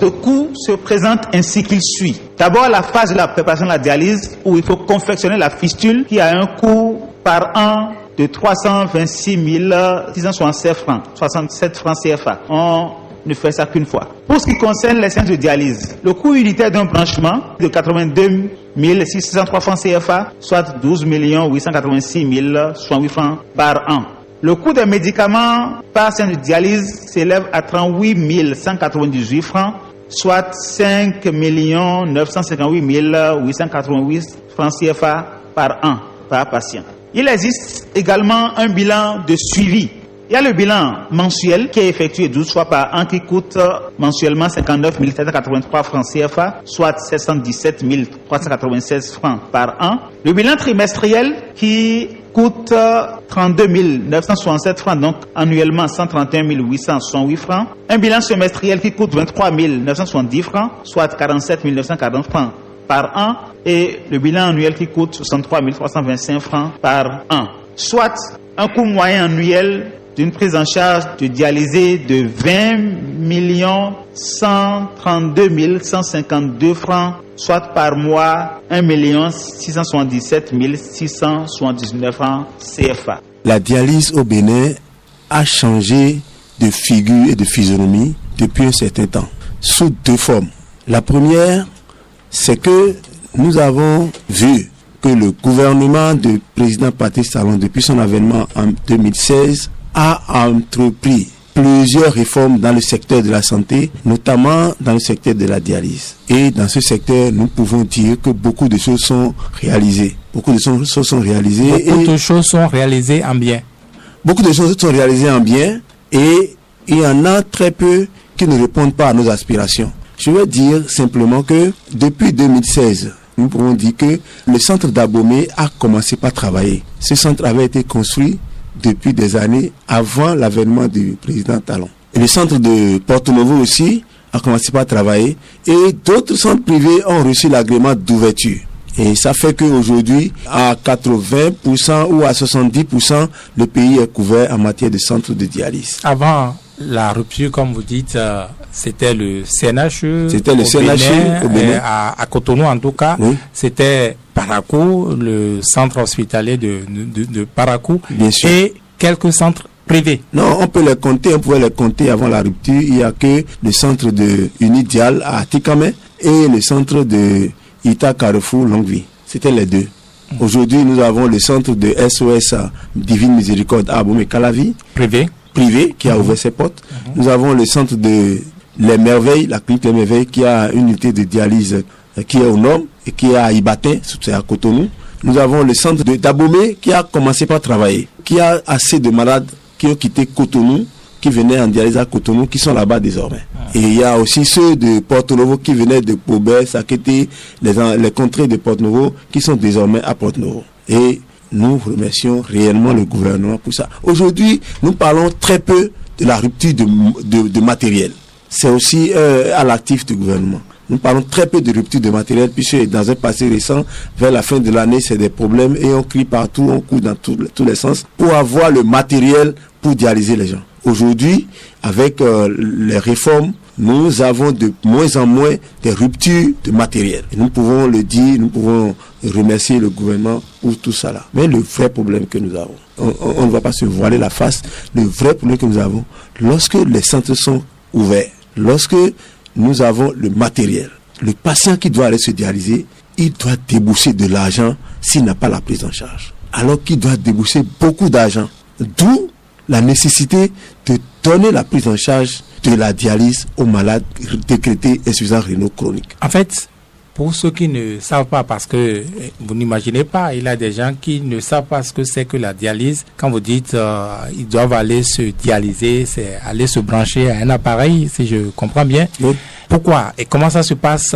Ce coût se présente ainsi qu'il suit. D'abord, la phase de la préparation de la dialyse où il faut confectionner la fistule qui a un coût par an de 326 667 francs, 67 francs CFA. On ne fait ça qu'une fois. Pour ce qui concerne les séances de dialyse, le coût unitaire d'un branchement de 82 603 francs CFA, soit 12 886 068 francs par an. Le coût des médicaments par séance de dialyse s'élève à 38 198 francs, soit 5 958 888 francs CFA par an, par patient. Il existe également un bilan de suivi. Il y a le bilan mensuel qui est effectué 12 fois par an qui coûte mensuellement 59 783 francs CFA, soit 717 396 francs par an. Le bilan trimestriel qui coûte 32 967 francs, donc annuellement 131 868 francs. Un bilan semestriel qui coûte 23 970 francs, soit 47 940 francs par an. Et le bilan annuel qui coûte 63 325 francs par an. Soit un coût moyen annuel d'une prise en charge de dialysé de 20 132 152 francs, soit par mois 1 677 679 francs CFA. La dialyse au Bénin a changé de figure et de physionomie depuis un certain temps, sous deux formes. La première, c'est que nous avons vu que le gouvernement du président Patrice Talon, depuis son avènement en 2016, a entrepris plusieurs réformes dans le secteur de la santé, notamment dans le secteur de la dialyse. Et dans ce secteur, nous pouvons dire que beaucoup de choses sont réalisées. Beaucoup de choses sont réalisées en bien. Beaucoup de choses sont réalisées en bien et il y en a très peu qui ne répondent pas à nos aspirations. Je veux dire simplement que depuis 2016, nous pouvons dire que le centre d'Abomey a commencé par travailler. Ce centre avait été construit depuis des années avant l'avènement du président Talon. Et le centre de Porto Novo aussi a commencé par travailler et d'autres centres privés ont reçu l'agrément d'ouverture. Et ça fait qu'aujourd'hui, à 80% ou à 70%, le pays est couvert en matière de centres de dialyse. Avant la rupture, comme vous dites, c'était le CNHU. C'était le CNHU au Bénin. À Cotonou, en tout cas, oui. C'était Parakou, le centre hospitalier de Parakou. Bien sûr. Et quelques centres privés. Non, on pouvait les compter avant la rupture. Il n'y a que le centre de Unidial à Tikame et le centre de Ita Carrefour Longue-Vie. C'était les deux. Aujourd'hui, nous avons le centre de SOS Divine Miséricorde à Abomey-Calavi. Privé qui a ouvert ses portes. Nous avons le centre de Les Merveilles, la clinique Les Merveilles, qui a une unité de dialyse qui est au nord et qui est à Ibatin, c'est à Cotonou. Nous avons le centre d'Abomey qui a commencé par travailler, qui a assez de malades qui ont quitté Cotonou, qui venaient en dialyse à Cotonou, qui sont là-bas désormais. Et il y a aussi ceux de Porto Novo qui venaient de Pobert, Sakété, les contrées de Porto Novo, qui sont désormais à Porto Novo. Et nous remercions réellement le gouvernement pour ça. Aujourd'hui, nous parlons très peu de la rupture de matériel. C'est aussi à l'actif du gouvernement. Nous parlons très peu de rupture de matériel, puisque dans un passé récent, vers la fin de l'année, c'est des problèmes et on crie partout, on court dans tous les sens pour avoir le matériel pour dialyser les gens. Aujourd'hui, avec les réformes, nous avons de moins en moins des ruptures de matériel. Et nous pouvons le dire, nous pouvons remercier le gouvernement pour tout ça là. Mais le vrai problème que nous avons, on ne va pas se voiler la face, le vrai problème que nous avons, lorsque les centres sont ouverts, lorsque nous avons le matériel, le patient qui doit aller se dialyser, il doit débourser de l'argent s'il n'a pas la prise en charge. Alors qu'il doit débourser beaucoup d'argent. D'où la nécessité de donner la prise en charge de la dialyse aux malades décrétés insuffisants rénaux chroniques. En fait, pour ceux qui ne savent pas, parce que vous n'imaginez pas, il y a des gens qui ne savent pas ce que c'est que la dialyse. Quand vous dites ils doivent aller se dialyser, c'est aller se brancher à un appareil, si je comprends bien. Oui. Pourquoi et comment ça se passe?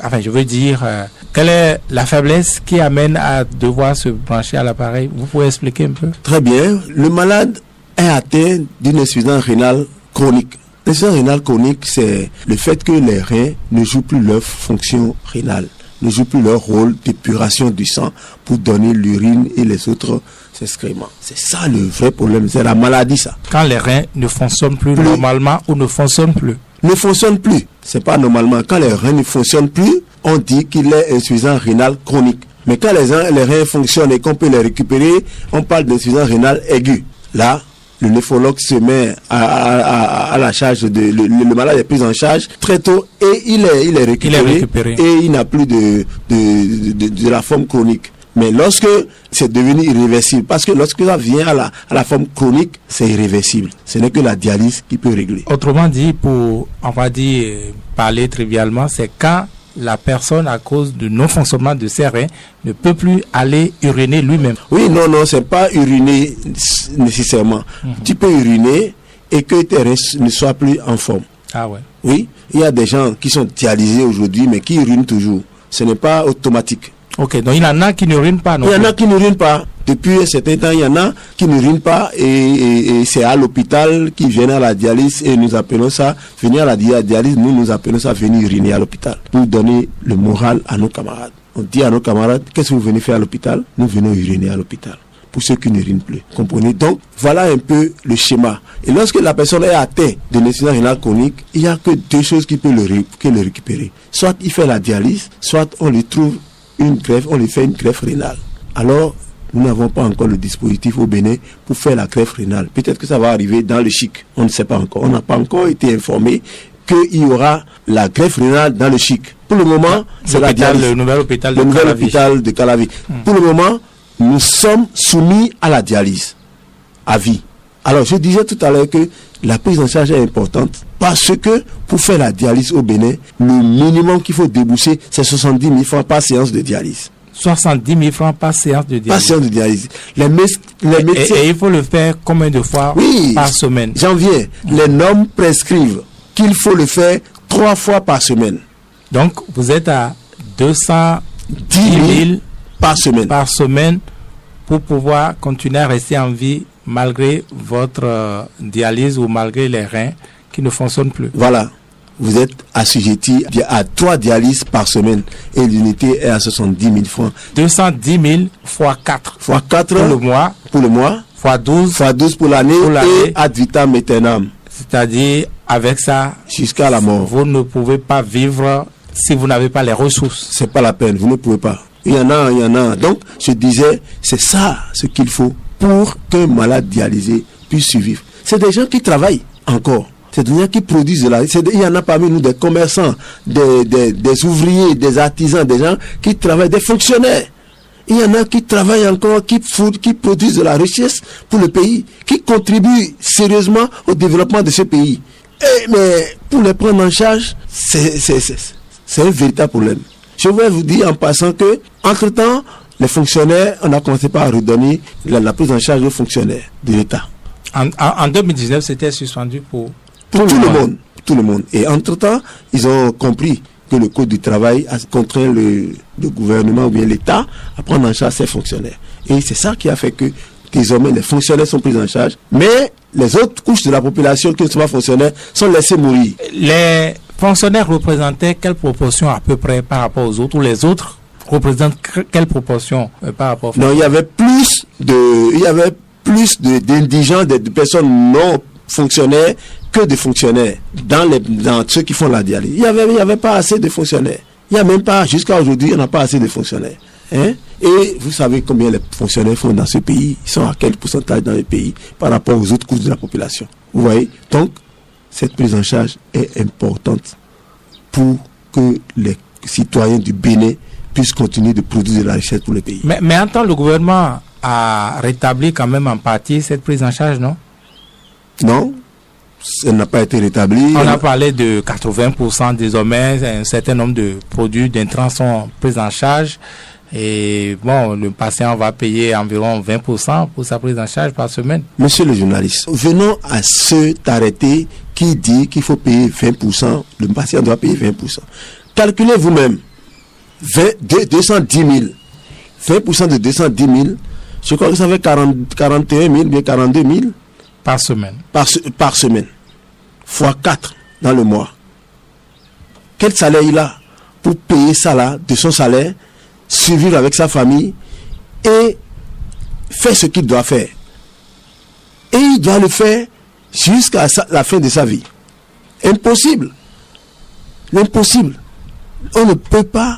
Enfin, je veux dire, quelle est la faiblesse qui amène à devoir se brancher à l'appareil? Vous pouvez expliquer un peu? Très bien. Le malade est atteint d'une insuffisance rénale chronique. L'insuffisance rénale chronique, c'est le fait que les reins ne jouent plus leur fonction rénale, ne jouent plus leur rôle d'épuration du sang pour donner l'urine et les autres excréments. C'est ça le vrai problème, c'est la maladie ça. Quand les reins ne fonctionnent plus normalement ou ne fonctionnent plus. ne fonctionne plus. C'est pas normalement. Quand les reins ne fonctionnent plus, on dit qu'il est insuffisant rénal chronique. Mais quand les reins fonctionnent et qu'on peut les récupérer, on parle d'insuffisance rénale aiguë. Là, le néphrologue se met à la charge le malade est pris en charge très tôt et il est récupéré et il n'a plus de la forme chronique. Mais lorsque c'est devenu irréversible, parce que lorsque ça vient à la forme chronique, c'est irréversible. Ce n'est que la dialyse qui peut régler. Autrement dit, on va dire, parler trivialement, c'est quand la personne, à cause du non-fonctionnement de ses reins, ne peut plus aller uriner lui-même. Oui, non, c'est pas uriner nécessairement. Tu peux uriner et que tes reins ne soient plus en forme. Ah ouais. Oui, il y a des gens qui sont dialysés aujourd'hui, mais qui urinent toujours. Ce n'est pas automatique. Ok, donc il y en a qui n'urinent pas, non? Il y en a qui n'urinent pas. Depuis un certain temps, il y en a qui n'urinent pas et c'est à l'hôpital qu'ils viennent à la dialyse et nous appelons ça, venir à la dialyse, nous appelons ça venir uriner à l'hôpital pour donner le moral à nos camarades. On dit à nos camarades, qu'est-ce que vous venez faire à l'hôpital? Nous venons uriner à l'hôpital. Pour ceux qui n'urinent plus. Comprenez? Donc, voilà un peu le schéma. Et lorsque la personne est atteinte de l'insuffisance rénale chronique, il n'y a que deux choses qui peuvent le récupérer. Soit il fait la dialyse, soit on lui trouve une greffe, on lui fait une greffe rénale. Alors, nous n'avons pas encore le dispositif au Bénin pour faire la greffe rénale. Peut-être que ça va arriver dans le chic. On ne sait pas encore. On n'a pas encore été informé qu'il y aura la greffe rénale dans le chic. Pour le moment, c'est la dialyse. Le nouvel hôpital de Calavi. Pour le moment, nous sommes soumis à la dialyse, à vie. Alors, je disais tout à l'heure que la prise en charge est importante parce que pour faire la dialyse au Bénin, le minimum qu'il faut débourser, c'est 70 000 francs par séance de dialyse. 70 000 francs par séance de dialyse. Par séance de dialyse. Les médecins... Et il faut le faire combien de fois par semaine? J'en viens. Les normes prescrivent qu'il faut le faire 3 fois par semaine. Donc, vous êtes à 210 000 par semaine pour pouvoir continuer à rester en vie malgré votre dialyse ou malgré les reins qui ne fonctionnent plus. Voilà. Vous êtes assujetti à 3 dialyses par semaine et l'unité est à 70 000 francs. 210 000 fois 4. Fois 4 pour le mois. Fois 12. Fois 12 pour l'année et ad vitam aeternam. C'est-à-dire, avec ça, jusqu'à la mort. Vous ne pouvez pas vivre si vous n'avez pas les ressources. C'est pas la peine, vous ne pouvez pas. Il y en a. Donc, je disais, c'est ça ce qu'il faut pour qu'un malade dialysé puisse survivre. C'est des gens qui travaillent encore. C'est des gens qui produisent de la... Il y en a parmi nous des commerçants, des ouvriers, des artisans, des gens qui travaillent, des fonctionnaires. Il y en a qui travaillent encore, qui produisent de la richesse pour le pays, qui contribuent sérieusement au développement de ce pays. Mais pour les prendre en charge, c'est un véritable problème. Je vais vous dire en passant que, entre-temps, les fonctionnaires, on a commencé par redonner la prise en charge aux fonctionnaires de l'État. En 2019, c'était suspendu pour tout le monde. Et entre-temps, ils ont compris que le Code du travail a contraint le gouvernement ou bien l'État à prendre en charge ces fonctionnaires. Et c'est ça qui a fait que désormais les fonctionnaires sont pris en charge, mais les autres couches de la population qui ne sont pas fonctionnaires sont laissées mourir. Les fonctionnaires représentaient quelle proportion à peu près par rapport aux autres, ou les autres représentent quelle proportion par rapport aux... Non, il y avait plus d'indigents, de personnes non fonctionnaires que de fonctionnaires dans ceux qui font la dialyse. Il y avait pas assez de fonctionnaires. Il n'y a même pas, jusqu'à aujourd'hui, il n'y a pas assez de fonctionnaires. Et vous savez combien les fonctionnaires font dans ce pays. Ils sont à quel pourcentage dans le pays par rapport aux autres couches de la population. Vous voyez? Donc, cette prise en charge est importante pour que les citoyens du Bénin puissent continuer de produire de la richesse pour le pays. Mais en temps, le gouvernement a rétabli quand même en partie cette prise en charge, non? Non, elle n'a pas été rétablie. On a parlé de 80% désormais, un certain nombre de produits d'intrants sont pris en charge. Et bon, le patient va payer environ 20% pour sa prise en charge par semaine. Monsieur le journaliste, venons à cet arrêté qui dit qu'il faut payer 20%, le patient doit payer 20%. Calculez vous-même, 210 000, 20% de 210 000, je crois que ça fait 41 000, bien 42 000. Par semaine. Par semaine. Fois 4 dans le mois. Quel salaire il a pour payer ça là, de son salaire, survivre avec sa famille et faire ce qu'il doit faire. Et il doit le faire jusqu'à la fin de sa vie. Impossible. L'impossible. On ne peut pas,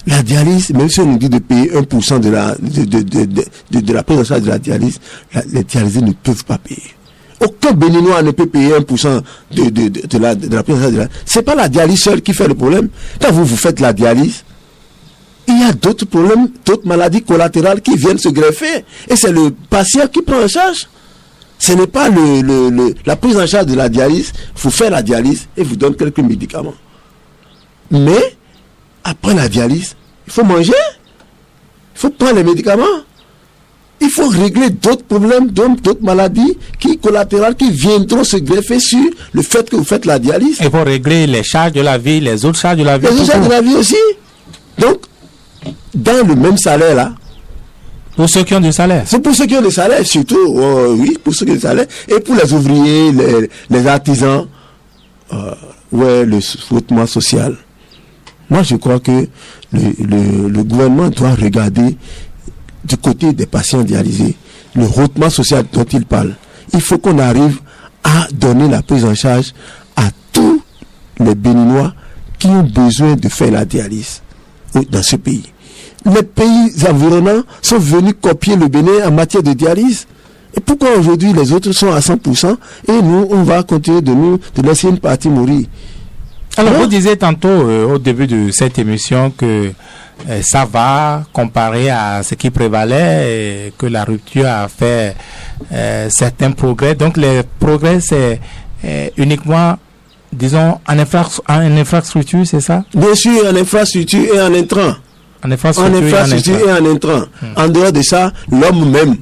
la dialyse, même si on nous dit de payer 1% de la prise en charge de la dialyse, les dialysés ne peuvent pas payer. Aucun Béninois ne peut payer 1% de la prise en charge de la dialyse. C'est pas la dialyse seule qui fait le problème. Quand vous faites la dialyse, il y a d'autres problèmes, d'autres maladies collatérales qui viennent se greffer. Et c'est le patient qui prend en charge. Ce n'est pas la prise en charge de la dialyse. Il faut faire la dialyse et vous donne quelques médicaments. Mais, après la dialyse, il faut manger. Il faut prendre les médicaments. Il faut régler d'autres problèmes, d'autres maladies collatérales qui viendront se greffer sur le fait que vous faites la dialyse. Il faut régler les charges de la vie, les autres charges de la vie. Les autres charges de la vie aussi. Donc, dans le même salaire là. Pour ceux qui ont du salaire. C'est pour ceux qui ont du salaire, surtout, oui, pour ceux qui ont du salaire. Et pour les ouvriers, les artisans, le frottement social. Moi, je crois que le gouvernement doit regarder du côté des patients dialysés, le frottement social dont il parle. Il faut qu'on arrive à donner la prise en charge à tous les Béninois qui ont besoin de faire la dialyse dans ce pays. Les pays environnants sont venus copier le Bénin en matière de dialyse. Et pourquoi aujourd'hui les autres sont à 100% et nous, on va continuer de laisser une partie mourir? Alors, vous disiez tantôt au début de cette émission que ça va comparé à ce qui prévalait et que la rupture a fait certains progrès. Donc, les progrès, c'est uniquement, disons, en infrastructure, c'est ça? Bien sûr, en infrastructure et en intrant. En infrastructure et en intrant. En dehors de ça, l'homme même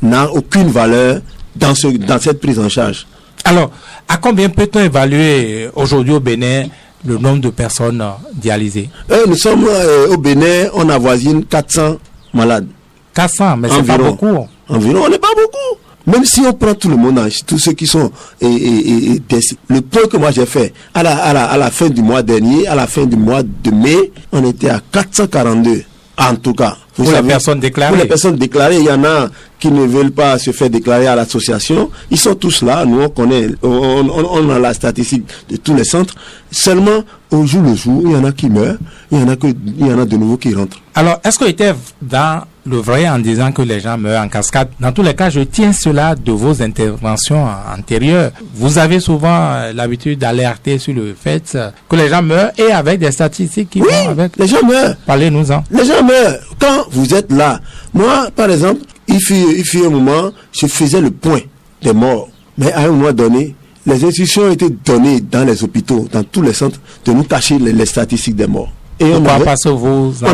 n'a aucune valeur dans cette prise en charge. Alors, à combien peut-on évaluer aujourd'hui au Bénin le nombre de personnes dialysées? Nous sommes au Bénin, on avoisine 400 malades. 400, mais c'est pas beaucoup. Environ, on n'est pas beaucoup. Même si on prend tout le monde, tous ceux qui sont le point que moi j'ai fait à la fin du mois dernier, à la fin du mois de mai, on était à 442 en tout cas. Pour les personnes déclarées. Pour les personnes déclarées, il y en a qui ne veulent pas se faire déclarer à l'association. Ils sont tous là. Nous, on connaît, on a la statistique de tous les centres. Seulement, au jour le jour, il y en a qui meurent, il y en a de nouveaux qui rentrent. Alors, est-ce qu'on était dans le vrai en disant que les gens meurent en cascade? Dans tous les cas, je tiens cela de vos interventions antérieures. Vous avez souvent l'habitude d'alerter sur le fait que les gens meurent et avec des statistiques qui vont avec. Les gens meurent. Parlez-nous-en. Les gens meurent. Quand vous êtes là, moi, par exemple, il fut un moment, je faisais le point des morts. Mais à un moment donné, les instructions ont été données dans les hôpitaux, dans tous les centres, de nous cacher les statistiques des morts. Et on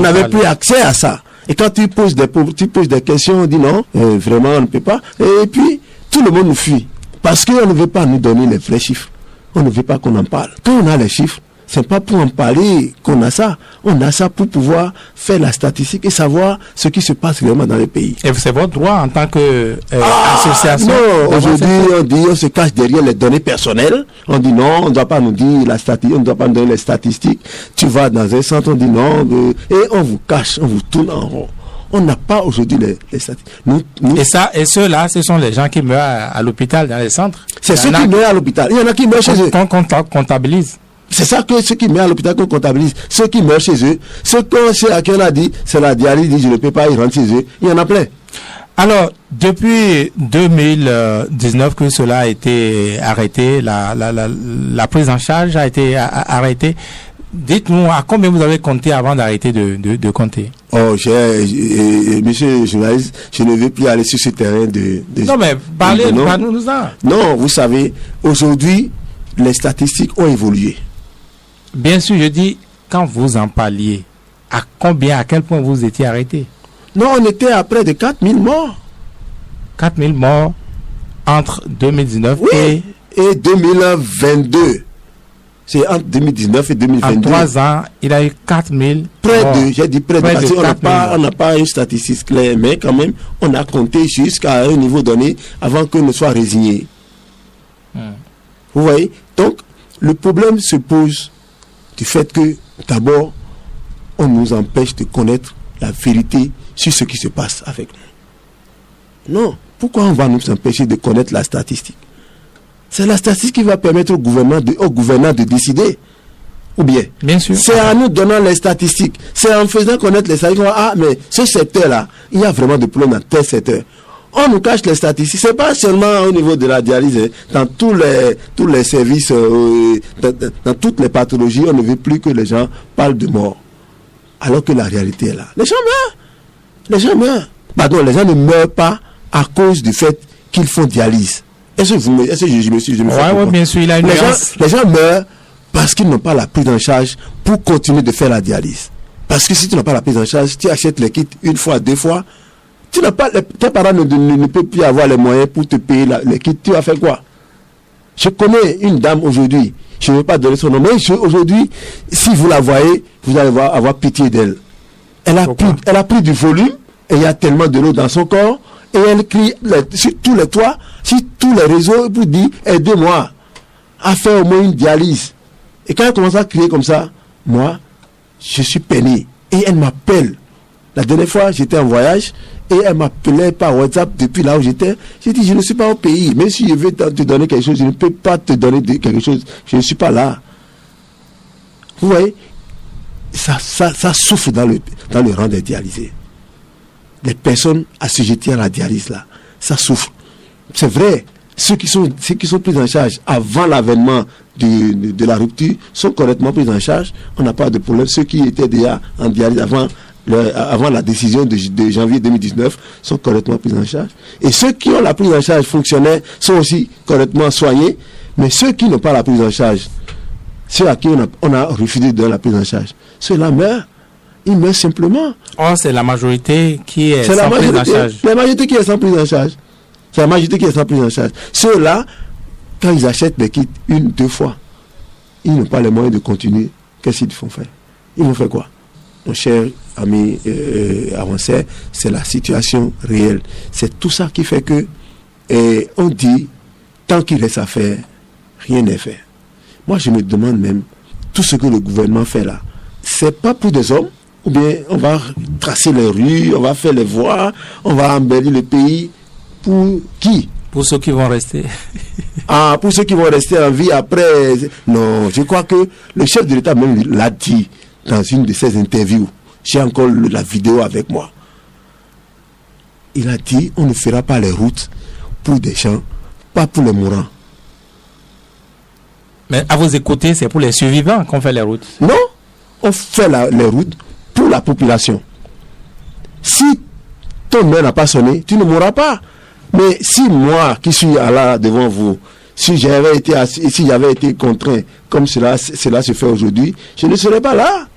n'avait plus accès à ça. Et quand tu poses des questions, on dit non, vraiment on ne peut pas. Et puis, tout le monde nous fuit. Parce qu'on ne veut pas nous donner les vrais chiffres. On ne veut pas qu'on en parle. Quand on a les chiffres, c'est pas pour en parler qu'on a ça. On a ça pour pouvoir faire la statistique et savoir ce qui se passe vraiment dans le pays. Et c'est votre droit en tant que association? Non, aujourd'hui on se cache derrière les données personnelles. On dit non, on ne doit pas nous dire la statistique, on ne doit pas nous donner les statistiques. Tu vas dans un centre, on dit non, et on vous cache, on vous tourne en rond. On n'a pas aujourd'hui les statistiques. Et ceux-là, ce sont les gens qui meurent à l'hôpital, dans les centres? C'est ceux qui meurent à l'hôpital. Il y en a qui meurent chez eux. Qu'on comptabilise. C'est ça que ceux qui meurent à l'hôpital qu'on comptabilise. Ceux qui meurent chez eux, ceux à qui on a dit, c'est la dialyse, dit je ne peux pas, ils rentrent chez eux. Il y en a plein. Alors, depuis 2019 que cela a été arrêté, la prise en charge a été arrêtée. Dites-nous à combien vous avez compté avant d'arrêter de compter? Monsieur le journaliste, je ne veux plus aller sur ce terrain de non, mais parlez-nous-en. Non, vous savez, aujourd'hui, les statistiques ont évolué. Bien sûr, je dis, quand vous en parliez, à quel point vous étiez arrêté? Non, on était à près de 4000 morts. 4000 morts entre 2019 et 2022. C'est entre 2019 et 2022. En 3 ans, il a eu 4000 j'ai dit près de, parce qu'on n'a pas une statistique claire, mais quand même, on a compté jusqu'à un niveau donné avant qu'on ne soit résigné. Vous voyez? Donc, le problème se pose du fait que, d'abord, on nous empêche de connaître la vérité sur ce qui se passe avec nous. Non. Pourquoi on va nous empêcher de connaître la statistique? C'est la statistique qui va permettre au gouvernant de décider. Ou bien, bien sûr, c'est en nous donnant les statistiques, c'est en faisant connaître les statistiques. Ah, mais ce secteur-là, il y a vraiment des problèmes dans tel secteur. On nous cache les statistiques. C'est pas seulement au niveau de la dialyse, hein. Dans tous les services, dans toutes les pathologies, on ne veut plus que les gens parlent de mort. Alors que la réalité est là. Les gens meurent. Pardon, les gens ne meurent pas à cause du fait qu'ils font dialyse. Est-ce que je me suis oui, bien sûr, il a une les gens meurent parce qu'ils n'ont pas la prise en charge pour continuer de faire la dialyse. Parce que si tu n'as pas la prise en charge, tu achètes les kits une fois, deux fois, tes parents ne peuvent plus avoir les moyens pour te payer les kits. Tu vas faire quoi? Je connais une dame aujourd'hui, je ne veux pas donner son nom, mais aujourd'hui, si vous la voyez, vous allez avoir pitié d'elle. Elle a pris du volume, et il y a tellement de l'eau dans son corps, et elle crie sur tous les toits, sur tous les réseaux, pour dire, aidez-moi à faire au moins une dialyse. Et quand elle commence à crier comme ça, moi, je suis peiné. Et elle m'appelle. La dernière fois, j'étais en voyage, et elle m'appelait par WhatsApp depuis là où j'étais. J'ai dit, je ne suis pas au pays. Même si je veux te donner quelque chose, je ne peux pas te donner quelque chose. Je ne suis pas là. Vous voyez, ça souffre dans le rang des dialysés. Les personnes assujetties à la dialyse là, ça souffre. C'est vrai, ceux qui sont pris en charge avant l'avènement de la rupture sont correctement pris en charge. On n'a pas de problème. Ceux qui étaient déjà en dialyse avant la décision de janvier 2019 sont correctement pris en charge. Et ceux qui ont la prise en charge fonctionnelle sont aussi correctement soignés. Mais ceux qui n'ont pas la prise en charge, ceux à qui on a refusé de donner la prise en charge, ceux-là meurent. Ils meurent simplement. Oh, c'est la majorité qui est sans prise en charge. C'est la majorité qui est sans prise en charge. C'est la majorité qui est sans prise en charge. Ceux-là, quand ils achètent des kits une, deux fois, ils n'ont pas les moyens de continuer. Qu'est-ce qu'ils vont faire? Ils vont faire quoi? Mon cher ami avancé, c'est la situation réelle. C'est tout ça qui fait que on dit, tant qu'il reste à faire, rien n'est fait. Moi, je me demande même, tout ce que le gouvernement fait là, c'est pas pour des hommes, ou bien on va tracer les rues, on va faire les voies, on va embellir le pays. Pour qui? Pour ceux qui vont rester. Ah, pour ceux qui vont rester en vie après. Non, je crois que le chef de l'État même l'a dit dans une de ses interviews. J'ai encore la vidéo avec moi. Il a dit, on ne fera pas les routes pour des gens, pas pour les mourants. Mais à vous écouter, c'est pour les survivants qu'on fait les routes. Non, on fait les routes pour la population. Si ton heure n'a pas sonné, tu ne mourras pas. Mais si moi, qui suis là devant vous, si j'avais été contraint, comme cela se fait aujourd'hui, je ne serais pas là.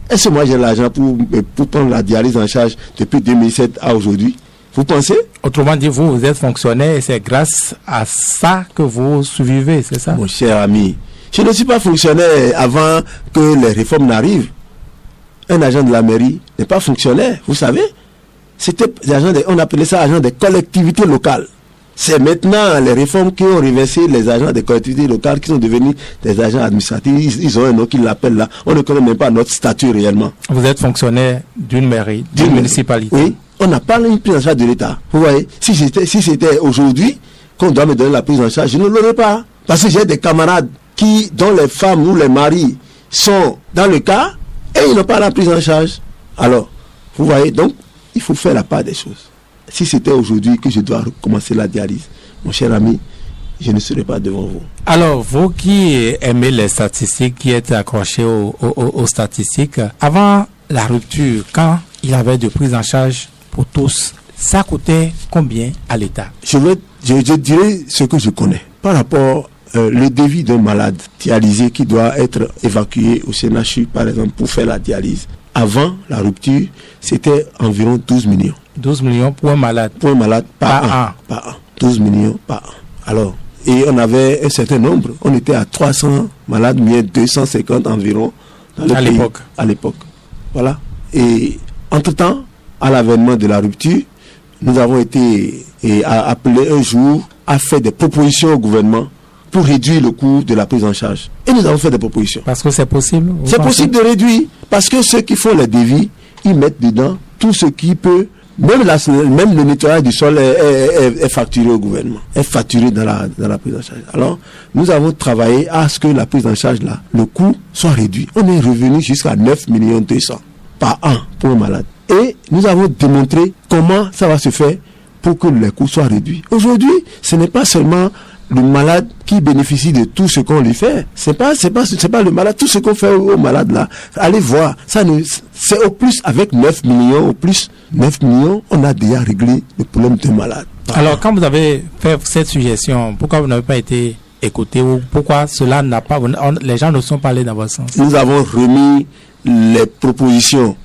Est-ce que moi j'ai l'argent pour prendre la dialyse en charge depuis 2007 à aujourd'hui? Vous pensez? Autrement dit, vous êtes fonctionnaire et c'est grâce à ça que vous survivez, c'est ça? Mon cher ami, je ne suis pas fonctionnaire avant que les réformes n'arrivent. Un agent de la mairie n'est pas fonctionnaire, vous savez? On appelait ça agent des collectivités locales. C'est maintenant les réformes qui ont reversé les agents des collectivités locales qui sont devenus des agents administratifs. Ils ont un nom qu'ils l'appellent là. On ne connaît même pas notre statut réellement. Vous êtes fonctionnaire d'une mairie, d'une municipalité. Oui, on n'a pas une prise en charge de l'État. Vous voyez, si c'était aujourd'hui qu'on doit me donner la prise en charge, je ne l'aurais pas. Parce que j'ai des camarades dont les femmes ou les maris sont dans le cas et ils n'ont pas la prise en charge. Alors, vous voyez, donc, il faut faire la part des choses. Si c'était aujourd'hui que je dois recommencer la dialyse, mon cher ami, je ne serai pas devant vous. Alors, vous qui aimez les statistiques, qui êtes accroché aux statistiques, avant la rupture, quand il y avait de prise en charge pour tous, ça coûtait combien à l'État? Je dirais ce que je connais. Par rapport le devis d'un malade dialysé qui doit être évacué au CNHU, par exemple, pour faire la dialyse, avant la rupture, c'était environ 12 millions. 12 millions pour un malade? Pour un malade par an. 12 millions par an. Alors, et on avait un certain nombre. On était à 300 malades, mais 250 environ dans le pays. À l'époque. Voilà. Et entre-temps, à l'avènement de la rupture, nous avons été appelés un jour à faire des propositions au gouvernement pour réduire le coût de la prise en charge. Et nous avons fait des propositions. Parce que c'est possible? C'est possible de réduire. Parce que ceux qui font les devis, ils mettent dedans tout ce qui peut Même le nettoyage du sol est facturé au gouvernement, est facturé dans la prise en charge. Alors, nous avons travaillé à ce que la prise en charge, là, le coût soit réduit. On est revenu jusqu'à 9 200 000 par an pour un malade. Et nous avons démontré comment ça va se faire pour que les coûts soient réduits. Aujourd'hui, ce n'est pas seulement le malade qui bénéficie de tout ce qu'on lui fait. C'est pas le malade, tout ce qu'on fait au malade là. Allez voir, c'est au plus avec 9 millions, on a déjà réglé le problème de malade. Alors, quand vous avez fait cette suggestion, pourquoi vous n'avez pas été écouté ou pourquoi cela n'a pas, les gens ne sont pas allés dans votre sens? Nous avons remis les propositions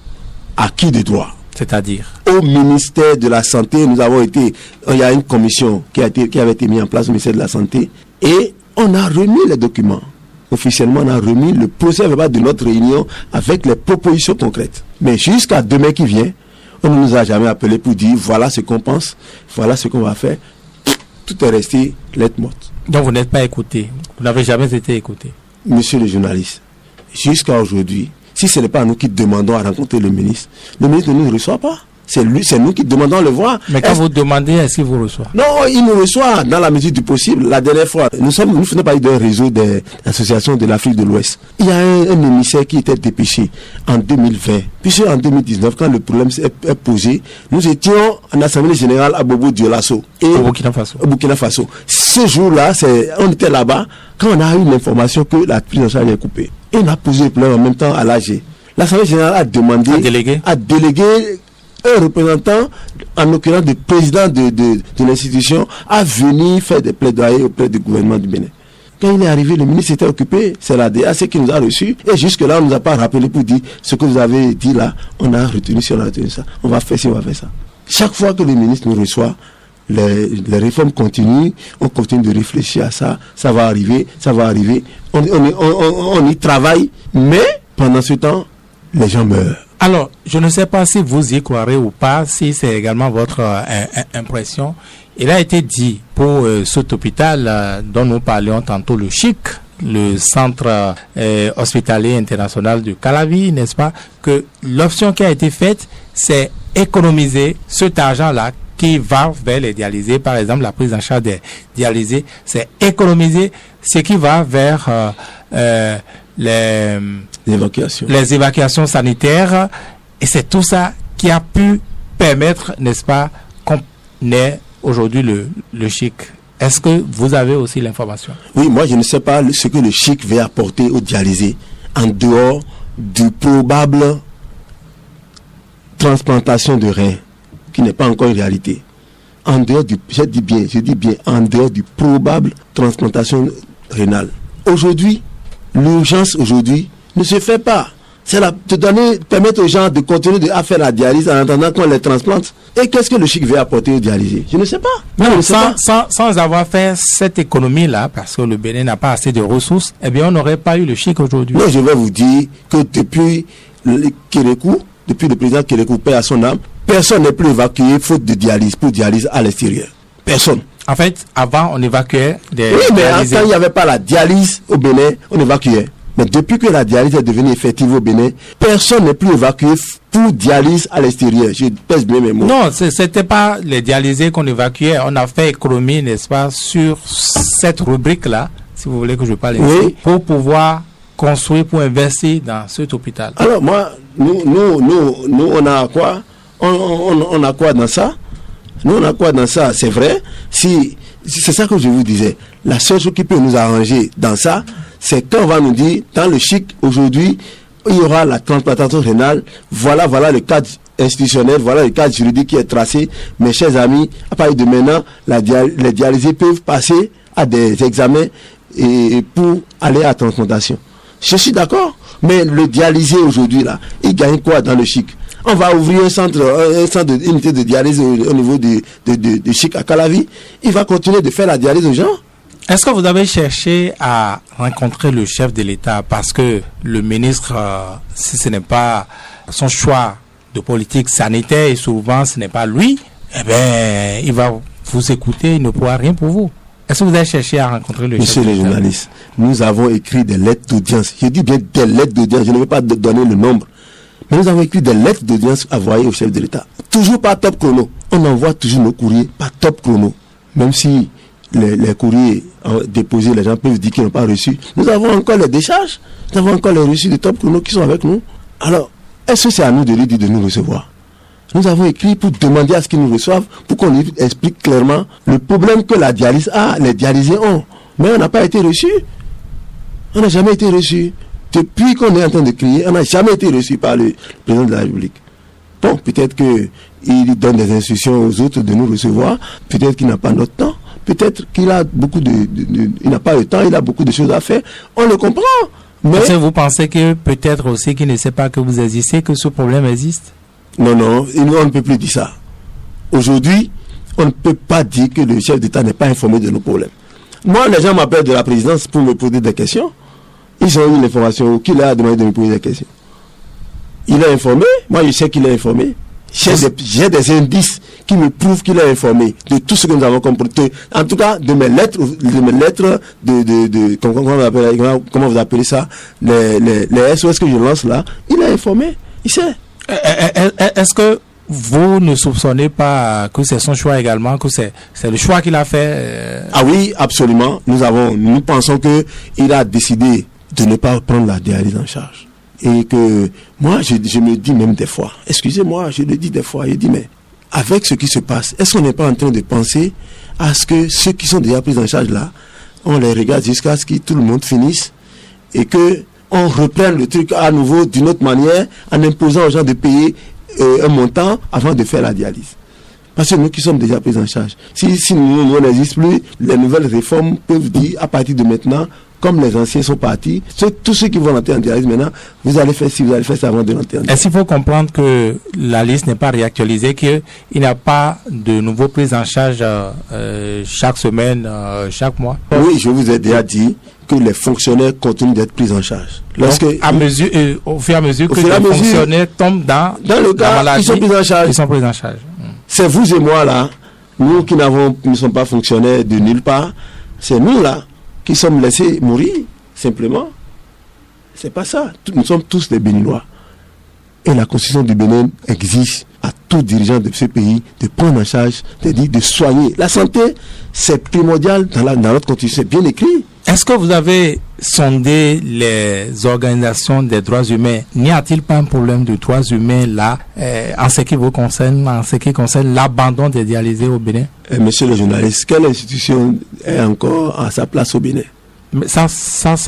à qui de droit? C'est-à-dire? Au ministère de la Santé, il y a une commission qui avait été mise en place au ministère de la Santé et on a remis les documents. Officiellement, on a remis le procès verbal de notre réunion avec les propositions concrètes. Mais jusqu'à demain qui vient, on ne nous a jamais appelé pour dire voilà ce qu'on pense, voilà ce qu'on va faire. Tout est resté lettre morte. Donc vous n'êtes pas écouté, vous n'avez jamais été écouté. Monsieur le journaliste, jusqu'à aujourd'hui, si ce n'est pas nous qui demandons à rencontrer le ministre ne nous reçoit pas. C'est nous qui demandons à le voir. Mais quand vous demandez, est-ce qu'il vous reçoit? Non, il nous reçoit dans la mesure du possible. La dernière fois, nous faisons partie d'un réseau des associations de l'Afrique de l'Ouest. Il y a un émissaire qui était dépêché en 2020. Puis en 2019, quand le problème est posé, nous étions en assemblée générale à Bobo Dioulasso. Au Burkina Faso. Au Burkina Faso. Ce jour-là, on était là-bas quand on a eu l'information que la prise en charge est coupée. Et on a posé le problème en même temps à l'AG. L'assemblée générale a demandé à déléguer un représentant, en l'occurrence le président de l'institution, à venir faire des plaidoyers auprès du gouvernement du Bénin. Quand il est arrivé, le ministre était occupé, c'est la DAC qui nous a reçus, et jusque-là, on ne nous a pas rappelé pour dire ce que vous avez dit là, on a retenu ci, on a retenu ça, on va faire ci, on va faire ça. Chaque fois que le ministre nous reçoit, les réformes continuent, on continue de réfléchir à ça, ça va arriver, on y travaille, mais pendant ce temps, les gens meurent. Alors, je ne sais pas si vous y croirez ou pas, si c'est également votre impression. Il a été dit pour cet hôpital dont nous parlions tantôt, le CHIC, le centre hospitalier international de Calavi, n'est-ce pas, que l'option qui a été faite, c'est économiser cet argent-là qui va vers les dialysés, par exemple la prise en charge des dialysés, c'est économiser ce qui va vers les évacuations sanitaires, et c'est tout ça qui a pu permettre, n'est-ce pas, qu'on ait aujourd'hui le CHIC. Est-ce que vous avez aussi l'information? Oui, moi je ne sais pas ce que le CHIC va apporter aux dialysés en dehors du probable transplantation de reins, qui n'est pas encore une réalité. En dehors je dis bien, en dehors du probable transplantation rénale. Aujourd'hui, l'urgence ne se fait pas. C'est permettre aux gens de continuer à faire la dialyse en attendant qu'on les transplante. Et qu'est-ce que le CHIC veut apporter aux dialysés? Je ne sais pas. Non, sans avoir fait cette économie-là, parce que le Bénin n'a pas assez de ressources, eh bien, on n'aurait pas eu le CHIC aujourd'hui. Non, je vais vous dire que depuis le président Kérékou, paix à son âme, personne n'est plus évacué faute de dialyse, pour dialyse à l'extérieur. Personne. En fait, avant, on évacuait des... Oui, mais quand il n'y avait pas la dialyse au Bénin, on évacuait. Mais depuis que la dialyse est devenue effective au Bénin, personne n'est plus évacué pour dialyse à l'extérieur. Je pèse bien mes mots. Non, c'était pas les dialysés qu'on évacuait. On a fait économie, n'est-ce pas, sur cette rubrique-là, si vous voulez que je parle ici, pour pouvoir construire, pour investir dans cet hôpital. Alors moi, nous on a quoi? On a quoi dans ça? Nous, on a quoi dans ça? C'est vrai. C'est ça que je vous disais. La seule chose qui peut nous arranger dans ça, c'est quand on va nous dire, dans le CHIC, aujourd'hui, il y aura la transplantation rénale. Voilà le cadre institutionnel, voilà le cadre juridique qui est tracé. Mes chers amis, à partir de maintenant, les dialysés peuvent passer à des examens pour aller à la transplantation. Je suis d'accord. Mais le dialysé aujourd'hui, là, il gagne quoi dans le CHIC? On va ouvrir une unité de dialyse au niveau de CHIC à Calavi. Il va continuer de faire la dialyse aux gens. Est-ce que vous avez cherché à rencontrer le chef de l'État? Parce que le ministre, si ce n'est pas son choix de politique sanitaire, et souvent ce n'est pas lui, eh bien, il va vous écouter, il ne pourra rien pour vous. Est-ce que vous avez cherché à rencontrer le chef de l'État? Monsieur le journaliste, nous avons écrit des lettres d'audience. Je dis bien des lettres d'audience, je ne vais pas donner le nombre. Mais nous avons écrit des lettres d'audience envoyées au chef de l'État. Toujours par top chrono. On envoie toujours nos courriers par top chrono. Même si les courriers déposés, les gens peuvent dire qu'ils n'ont pas reçu. Nous avons encore les décharges. Nous avons encore les reçus de top chrono qui sont avec nous. Alors, est-ce que c'est à nous de lui dire de nous recevoir? Nous avons écrit pour demander à ce qu'ils nous reçoivent, pour qu'on lui explique clairement le problème que la dialyse a, les dialysés ont. Mais on n'a pas été reçu. On n'a jamais été reçu. Depuis qu'on est en train de crier, on n'a jamais été reçu par le président de la République. Bon, peut-être qu'il donne des instructions aux autres de nous recevoir. Peut-être qu'il n'a pas notre temps. Peut-être qu'il a il n'a pas le temps, il a beaucoup de choses à faire. On le comprend. Mais est-ce que vous pensez que peut-être aussi qu'il ne sait pas que vous existez, que ce problème existe? Non, on ne peut plus dire ça. Aujourd'hui, on ne peut pas dire que le chef d'État n'est pas informé de nos problèmes. Moi, les gens m'appellent de la présidence pour me poser des questions. Ils ont eu l'information qu'il a demandé de me poser des questions. Il est informé. Moi, je sais qu'il est informé. J'ai des indices qui me prouvent qu'il est informé de tout ce que nous avons compris. En tout cas, de mes lettres, comment vous appelez ça, les SOS que je lance là, il est informé. Il sait. Est-ce que vous ne soupçonnez pas que c'est son choix également, que c'est le choix qu'il a fait? Ah oui, absolument. Nous pensons que il a décidé de ne pas prendre la dialyse en charge. Et que moi, je me dis même des fois, excusez-moi, je le dis des fois, je dis, mais avec ce qui se passe, est-ce qu'on n'est pas en train de penser à ce que ceux qui sont déjà pris en charge là, on les regarde jusqu'à ce que tout le monde finisse et que on reprenne le truc à nouveau d'une autre manière en imposant aux gens de payer un montant avant de faire la dialyse. Parce que nous qui sommes déjà pris en charge, si nous n'existe plus, les nouvelles réformes peuvent dire à partir de maintenant, comme les anciens sont partis, tous ceux qui vont entrer en dialyse maintenant, vous allez faire ça avant de l'entrer en dialyse. Est-ce qu'il faut comprendre que la liste n'est pas réactualisée, qu'il n'y a pas de nouveau prise en charge chaque semaine, chaque mois? Oui, je vous ai déjà dit que les fonctionnaires continuent d'être pris en charge. Donc, au fur et à mesure que les fonctionnaires tombent dans le cas, la maladie, ils sont pris en charge. C'est vous et moi là, nous qui ne sommes pas fonctionnaires de nulle part, c'est nous là qui sommes laissés mourir, simplement. C'est pas ça. Nous sommes tous des Béninois. Et la Constitution du Bénin exige à tout dirigeant de ce pays de prendre en charge, de soigner. La santé, c'est primordial dans notre Constitution, c'est bien écrit. Est-ce que vous avez sondé les organisations des droits humains? N'y a-t-il pas un problème de droits humains là, en ce qui vous concerne, en ce qui concerne l'abandon des dialysés au Bénin? Monsieur le journaliste, quelle institution est encore à sa place au Bénin? Mais ça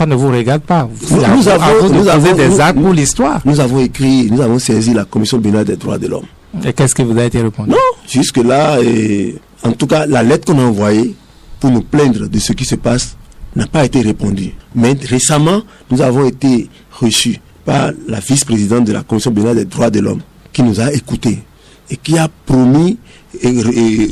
ne vous regarde pas. Nous avons des actes pour l'histoire. Nous avons saisi la Commission béninoise des droits de l'homme. Et qu'est-ce que vous a été répondu? Non, jusque-là, en tout cas, la lettre qu'on a envoyée pour nous plaindre de ce qui se passe n'a pas été répondue. Mais récemment, nous avons été reçus par la vice-présidente de la Commission béninoise des droits de l'homme qui nous a écoutés et qui a promis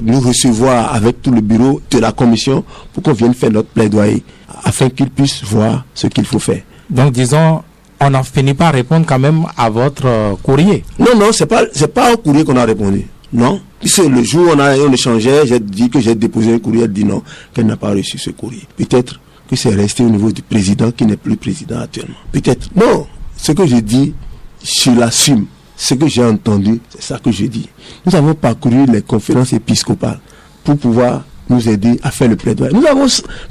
nous recevoir avec tout le bureau de la commission pour qu'on vienne faire notre plaidoyer afin qu'ils puissent voir ce qu'il faut faire. Donc disons, on a fini par répondre quand même à votre courrier. Non, c'est pas au courrier qu'on a répondu. Non. C'est le jour où on échangeait, j'ai dit que j'ai déposé un courrier, elle dit non, qu'elle n'a pas reçu ce courrier. Peut-être que c'est resté au niveau du président qui n'est plus président actuellement. Peut-être. Non. Ce que je dis, je l'assume. Ce que j'ai entendu, c'est ça que je dis. Nous avons parcouru les conférences épiscopales pour pouvoir nous aider à faire le plaidoyer.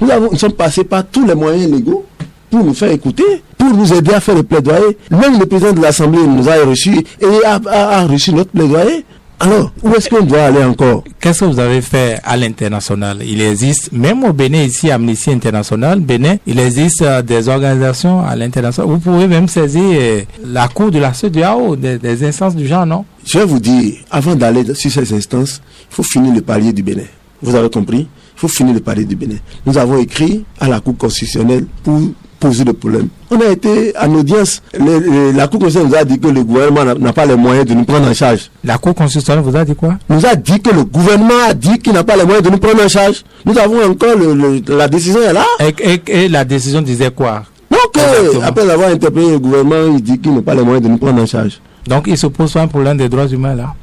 Nous sommes passés par tous les moyens légaux pour nous faire écouter, pour nous aider à faire le plaidoyer. Même le président de l'Assemblée nous a reçus et a reçu notre plaidoyer. Alors, où est-ce qu'on doit aller encore? Qu'est-ce que vous avez fait à l'international? Il existe, même au Bénin, ici, Amnesty International, Bénin, il existe des organisations à l'international. Vous pouvez même saisir la Cour de la CEDEAO, des instances du genre, non? Je vais vous dire, avant d'aller sur ces instances, il faut finir le palier du Bénin. Vous avez compris? Il faut finir le palier du Bénin. Nous avons écrit à la Cour constitutionnelle pour poser le problème. On a été en audience. La Cour constitutionnelle nous a dit que le gouvernement n'a pas les moyens de nous prendre en charge. La Cour constitutionnelle vous a dit quoi? Nous a dit que le gouvernement a dit qu'il n'a pas les moyens de nous prendre en charge. Nous avons encore la décision est là. Et la décision disait quoi? Donc, après avoir interpellé le gouvernement, il dit qu'il n'a pas les moyens de nous prendre en charge. Donc, il se pose un problème des droits humains là?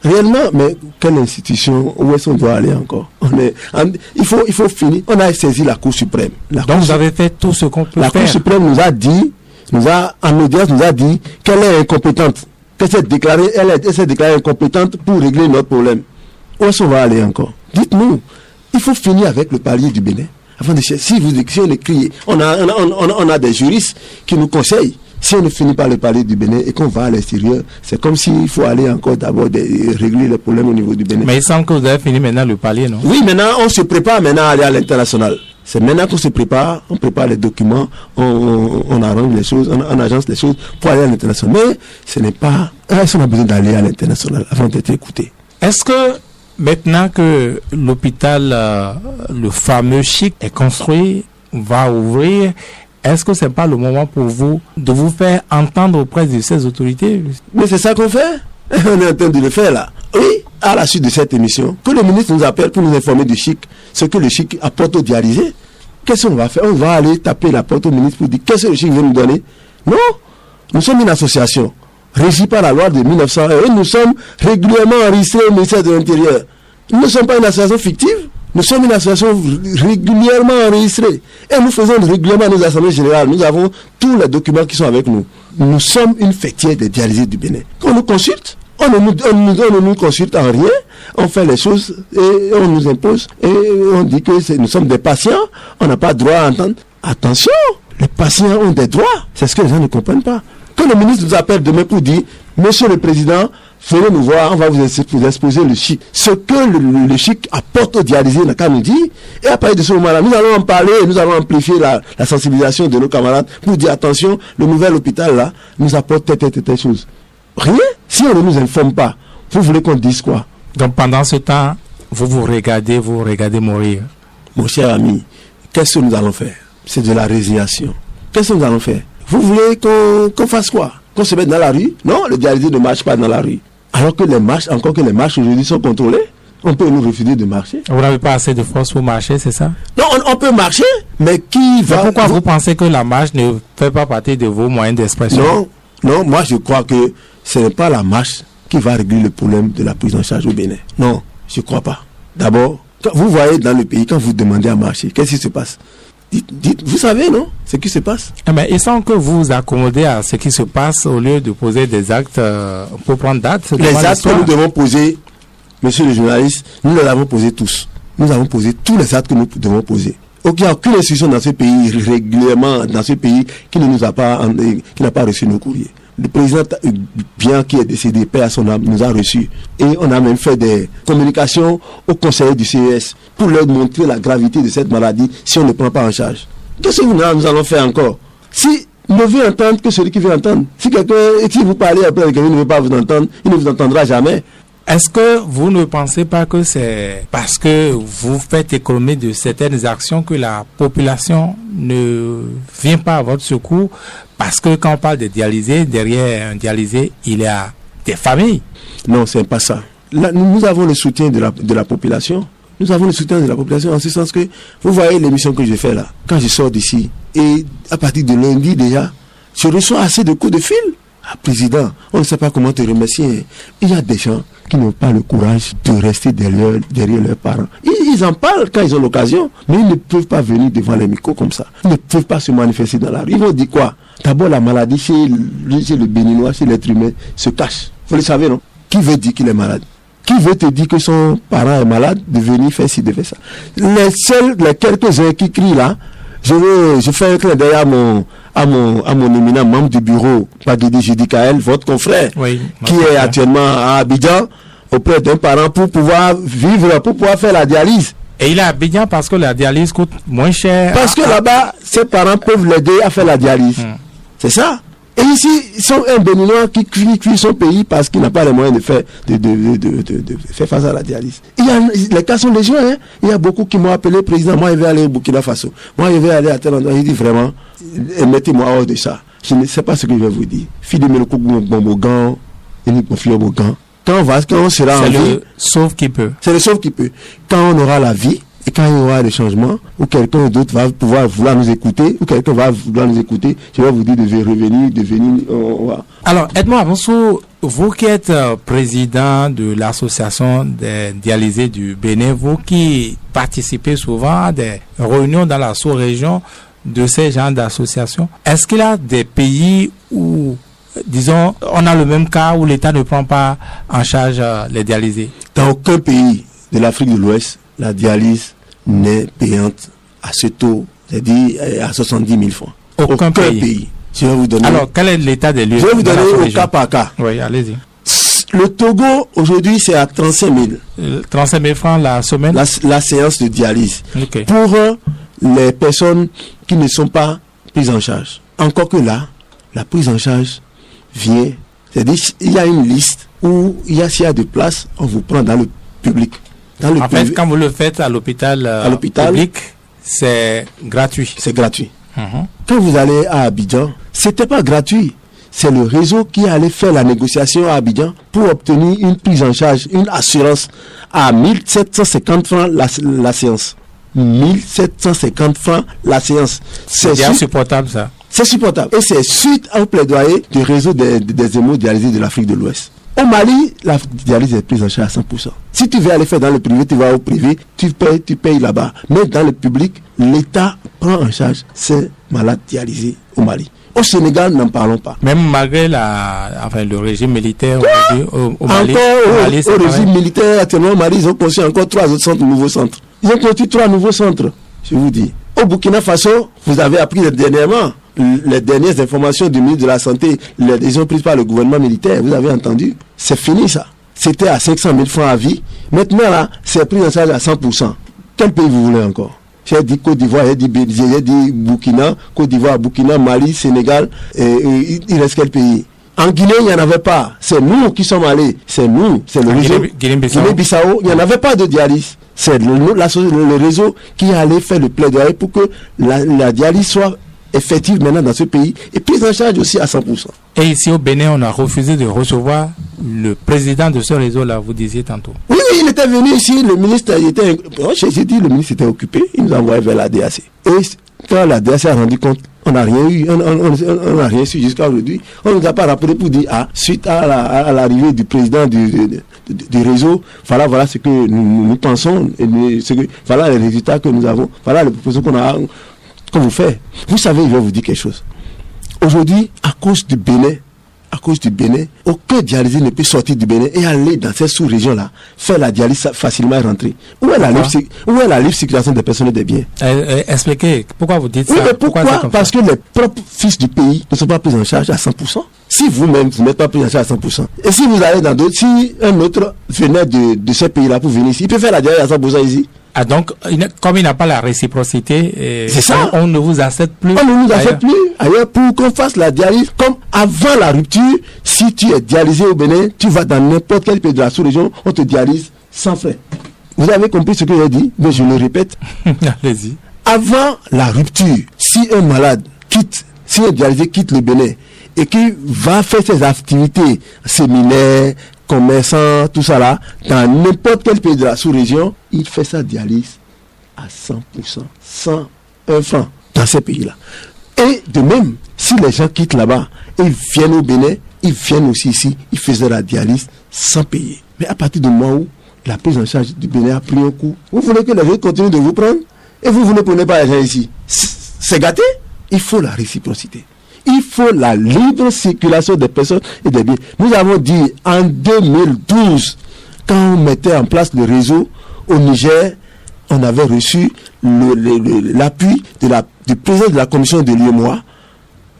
Réellement, mais quelle institution, où est-ce qu'on doit aller encore? Il faut finir. On a saisi la Cour suprême. Donc vous avez fait tout ce qu'on peut faire. La Cour suprême nous a dit, en audience, nous a dit qu'elle est incompétente. Elle s'est déclarée incompétente pour régler notre problème. Où est-ce qu'on va aller encore? Dites-nous. Il faut finir avec le palier du Bénin. Avant de si on écrit, on a des juristes qui nous conseillent. Si on ne finit pas le palier du Bénin et qu'on va à l'extérieur, c'est comme s'il faut aller encore d'abord régler les problèmes au niveau du Bénin. Mais il semble que vous avez fini maintenant le palier, non? Oui, maintenant on se prépare à aller à l'international. C'est maintenant qu'on se prépare, on prépare les documents, on arrange les choses, on agence les choses pour aller à l'international. Mais ce n'est pas... Est-ce qu'on a besoin d'aller à l'international avant d'être écouté? Est-ce que maintenant que l'hôpital, le fameux Chic, est construit, va ouvrir, est-ce que ce n'est pas le moment pour vous de vous faire entendre auprès de ces autorités? Mais c'est ça qu'on fait. On est en train de le faire là. Oui, à la suite de cette émission, que le ministre nous appelle pour nous informer du Chic, ce que le Chic apporte aux dialysés. Qu'est-ce qu'on va faire? On va aller taper la porte au ministre pour dire qu'est-ce que le Chic veut nous donner? Non, nous sommes une association régie par la loi de 1901 et nous sommes régulièrement enregistrés au ministère de l'Intérieur. Nous ne sommes pas une association fictive, nous sommes une association régulièrement enregistrée et nous faisons régulièrement nos assemblées générales. Nous avons tous les documents qui sont avec nous. Nous sommes une fêtière des dialysés du Bénin. Quand on nous consulte, on ne nous consulte en rien, on fait les choses et on nous impose et on dit que nous sommes des patients, on n'a pas droit à entendre. Attention, les patients ont des droits, c'est ce que les gens ne comprennent pas. Quand le ministre nous appelle demain pour dire, Monsieur le Président, venez nous voir, on va vous exposer le Chic. Ce que le Chic apporte aux dialysés, n'a qu'à nous dire. Et à partir de ce moment-là, nous allons en parler et nous allons amplifier la sensibilisation de nos camarades pour dire, attention, le nouvel hôpital là, nous apporte telle chose. Rien. Si on ne nous informe pas, vous voulez qu'on dise quoi? Donc pendant ce temps, vous regardez mourir. Mon cher ami, qu'est-ce que nous allons faire? C'est de la résignation. Qu'est-ce que nous allons faire? Vous voulez qu'on fasse quoi? Qu'on se mette dans la rue? Non, le dialysé ne marche pas dans la rue. Alors que les marches aujourd'hui sont contrôlées, on peut nous refuser de marcher. Vous n'avez pas assez de force pour marcher, c'est ça? Non, on peut marcher, mais qui va... Pourquoi vous pensez que la marche ne fait pas partie de vos moyens d'expression? Non, moi je crois que ce n'est pas la marche qui va régler le problème de la prise en charge au Bénin. Non, je ne crois pas. D'abord, quand vous voyez dans le pays, quand vous demandez à marcher, qu'est-ce qui se passe? Dites, vous savez, non? Ce qui se passe. Mais il semble que vous vous accommodez à ce qui se passe au lieu de poser des actes pour prendre date. Les actes que nous devons poser, monsieur le journaliste, nous les avons posés tous. Nous avons posé tous les actes que nous devons poser. Il n'y a aucune institution dans ce pays, régulièrement dans ce pays, qui n'a pas reçu nos courriers. Le président bien qui est décédé, paix à son âme, nous a reçus. Et on a même fait des communications aux conseillers du CES pour leur montrer la gravité de cette maladie si on ne prend pas en charge. Qu'est-ce que nous allons faire encore? Si ne veut entendre que celui qui veut entendre. Si vous parlez après, quelqu'un ne veut pas vous entendre, il ne vous entendra jamais. Est-ce que vous ne pensez pas que c'est parce que vous faites économie de certaines actions que la population ne vient pas à votre secours? Parce que quand on parle de dialysés, derrière un dialysé, il y a des familles. Non, c'est pas ça. Là, nous avons le soutien de la population. Nous avons le soutien de la population en ce sens que, vous voyez l'émission que je fais là, quand je sors d'ici, et à partir de lundi déjà, je reçois assez de coups de fil. Ah, président, on ne sait pas comment te remercier. Il y a des gens qui n'ont pas le courage de rester derrière leurs parents. Ils en parlent quand ils ont l'occasion, mais ils ne peuvent pas venir devant les micros comme ça. Ils ne peuvent pas se manifester dans la rue. Ils vont dire quoi? D'abord, la maladie chez le Béninois, chez l'être humain, se cache. Vous le savez, non? Qui veut dire qu'il est malade? Qui veut te dire que son parent est malade, de venir faire ci, de faire ça? Les quelques-uns qui crient là, je fais un clin d'œil à mon éminent membre du bureau, Pagidi Judikael, votre confrère, oui, qui est actuellement à Abidjan, auprès d'un parent pour pouvoir vivre, pour pouvoir faire la dialyse. Et il est à Abidjan parce que la dialyse coûte moins cher. Parce que là-bas, ses parents peuvent l'aider à faire la dialyse. C'est ça. Et ici, ils sont un Béninois qui fuit son pays parce qu'il n'a pas les moyens de faire face à la dialyse. Les cas sont légion, hein. Il y a beaucoup qui m'ont appelé, président, moi je vais aller au Burkina Faso. Moi je vais aller à tel endroit. Il dit vraiment, mettez-moi hors de ça. Je ne sais pas ce que je vais vous dire. Filez-moi le coup de mon gant, et nous confions au gant. Quand on sera en vie, c'est le sauve qui peut. C'est le sauve qui peut. Quand on aura la vie, et quand il y aura des changements, ou quelqu'un d'autre va vouloir nous écouter, ou quelqu'un va vouloir nous écouter, je vais vous dire de revenir, de venir. Alors, Edmond Amoussou, vous qui êtes président de l'association des dialysés du Bénin, vous qui participez souvent à des réunions dans la sous-région, de ces genres d'associations. Est-ce qu'il y a des pays où, disons, on a le même cas où l'État ne prend pas en charge les dialysés? Dans aucun pays de l'Afrique de l'Ouest, la dialyse n'est payante à ce taux, c'est-à-dire à 70 000 francs. Aucun pays. Je vais vous donner. Alors, quel est l'état des lieux? Je vais vous donner au cas par cas. Oui, allez-y. Le Togo, aujourd'hui, c'est à 35 000. 35 000 francs la semaine? La séance de dialyse. Okay. Pour les personnes qui ne sont pas prises en charge. Encore que là, la prise en charge vient. C'est-à-dire, il y a une liste où s'il y a de place, on vous prend dans le public. En fait, quand vous le faites à l'hôpital public, c'est gratuit. C'est gratuit. Quand vous allez à Abidjan, c'était pas gratuit. C'est le réseau qui allait faire la négociation à Abidjan pour obtenir une prise en charge, une assurance à 1750 francs la séance. 1750 francs la séance. C'est insupportable ça. C'est supportable. Et c'est suite au plaidoyer du réseau des hémodialysés de l'Afrique de l'Ouest. Au Mali, la dialyse est prise en charge à 100%. Si tu veux aller faire dans le privé, tu vas au privé, tu payes là-bas. Mais dans le public, l'État prend en charge ces malades dialysés au Mali. Au Sénégal, n'en parlons pas. Même malgré le régime militaire au Mali. Encore au régime militaire, actuellement au Mali, ils ont construit encore 3 autres centres, nouveaux centres. Ils ont construit 3 nouveaux centres, je vous dis. Au Burkina Faso, vous avez appris dernièrement les dernières informations du ministre de la Santé, les décisions prises par le gouvernement militaire, vous avez entendu. C'est fini ça. C'était à 500 000 francs à vie. Maintenant là, c'est pris en charge à 100%. Quel pays vous voulez encore? J'ai dit Côte d'Ivoire, j'ai dit Burkina, Côte d'Ivoire, Burkina, Mali, Sénégal, et il reste quel pays? En Guinée, il n'y en avait pas. C'est nous qui sommes allés. C'est nous. C'est le réseau. Guinée-Bissau, il n'y en avait pas de dialyse. C'est le réseau qui allait faire le plaidoyer pour que la dialyse soit effective maintenant dans ce pays et prise en charge aussi à 100%. Et ici au Bénin, on a refusé de recevoir le président de ce réseau-là, vous disiez tantôt. Oui, il était venu ici, le ministre était... J'ai dit, le ministre était occupé, il nous a envoyé vers la DAC. Et quand la DAC a rendu compte, on n'a rien eu, on n'a rien su jusqu'à aujourd'hui. On ne nous a pas rappelé pour dire, suite à l'arrivée du président du réseau, voilà ce que nous pensons, et voilà les résultats que nous avons, voilà les propositions qu'on vous fait. Vous savez, je vais vous dire quelque chose. Aujourd'hui, à cause du Bénin, aucun dialysé ne peut sortir du Bénin et aller dans ces sous-régions-là, faire la dialyse facilement et rentrer. Où est la libre circulation des personnes et des biens? Expliquez, pourquoi vous dites ça? Mais pourquoi? Parce que les propres fils du pays ne sont pas pris en charge à 100%. Si vous-même, vous n'êtes pas pris en charge à 100%. Et si vous allez dans d'autres, si un autre venait de ce pays-là pour venir ici, il peut faire la dialyse à 100% ici. Ah donc, comme il n'a pas la réciprocité, c'est ça. On ne vous accepte plus. On ne nous accepte plus ailleurs pour qu'on fasse la dialyse comme avant la rupture. Si tu es dialysé au Bénin, tu vas dans n'importe quel pays de la sous-région, on te dialyse sans frais. Vous avez compris ce que j'ai dit, mais je le répète. Allez-y. Avant la rupture, si un malade si un dialysé quitte le Bénin et qui va faire ses activités séminaires, commerçants, tout ça là, dans n'importe quel pays de la sous-région, il fait sa dialyse à 100%, sans un franc, dans ces pays-là. Et de même, si les gens quittent là-bas et ils viennent au Bénin, ils viennent aussi ici, ils faisaient la dialyse sans payer. Mais à partir du moment où la prise en charge du Bénin a pris un coup, vous voulez que les gens continuent de vous prendre et vous ne prenez pas les gens ici. C'est gâté. Il faut la réciprocité. Il faut la libre circulation des personnes et des biens. Nous avons dit en 2012, quand on mettait en place le réseau au Niger, on avait reçu l'appui du président de la commission de l'UEMOA.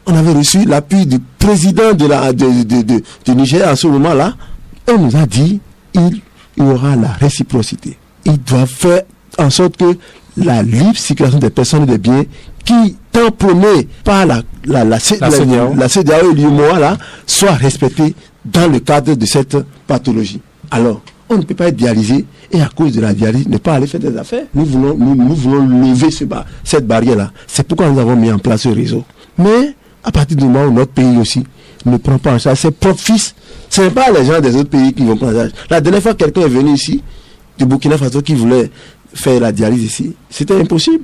On avait reçu l'appui du président du Niger à ce moment-là. On nous a dit il y aura la réciprocité. Il doit faire en sorte que la libre circulation des personnes et des biens qui tamponnée par la CEDEAO et l'UEMOA là, soit respectée dans le cadre de cette pathologie. Alors, on ne peut pas être dialysé et à cause de la dialyse ne pas aller faire des affaires. Nous voulons lever cette barrière-là. C'est pourquoi nous avons mis en place ce réseau. Mais à partir du moment où notre pays aussi ne prend pas en charge ses propres fils, ce n'est pas les gens des autres pays qui vont prendre en charge. La dernière fois, quelqu'un est venu ici, du Burkina Faso, qui voulait faire la dialyse ici. C'était impossible.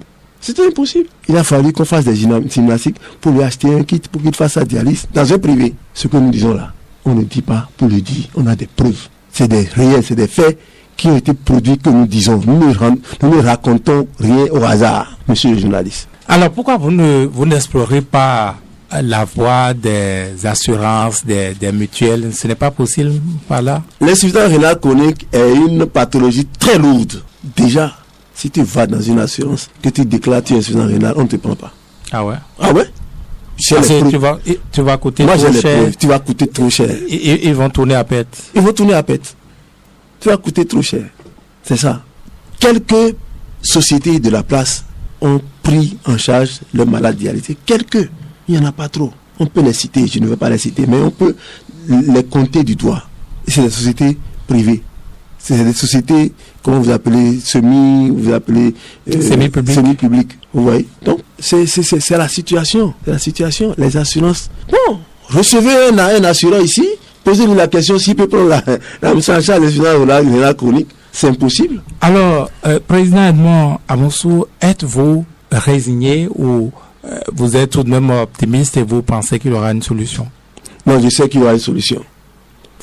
Il a fallu qu'on fasse des gymnastiques pour lui acheter un kit pour qu'il fasse sa dialyse dans un privé. Ce que nous disons là, on ne dit pas pour le dire. On a des preuves. C'est des réels, c'est des faits qui ont été produits que nous disons. Nous ne racontons rien au hasard, monsieur le journaliste. Alors pourquoi vous n'explorez pas la voie des assurances, des mutuelles? Ce n'est pas possible par là? L'insuffisance rénale chronique est une pathologie très lourde. Déjà, si tu vas dans une assurance, que tu déclares tu es insuffisant rénal, on ne te prend pas. Ah ouais? Ah ouais? Parce que tu vas coûter Moi, trop cher. Tu vas coûter trop cher. Ils vont tourner à pète. Ils vont tourner à pète. Tu vas coûter trop cher. C'est ça. Quelques sociétés de la place ont pris en charge le malade dialysé. Quelques. Il n'y en a pas trop. On peut les citer, je ne vais pas les citer, mais on peut les compter du doigt. Et c'est des sociétés privées. C'est des sociétés, comment vous appelez, semi-publiques. Vous voyez? Donc, c'est la situation. C'est la situation. Les assurances. Bon, recevez un assureur ici, posez-lui la question s'il peut prendre la mise en charge des rénales chroniques. C'est impossible. Alors, Président Edmond Amoussou, êtes-vous résigné ou vous êtes tout de même optimiste et vous pensez qu'il y aura une solution? Non, je sais qu'il y aura une solution.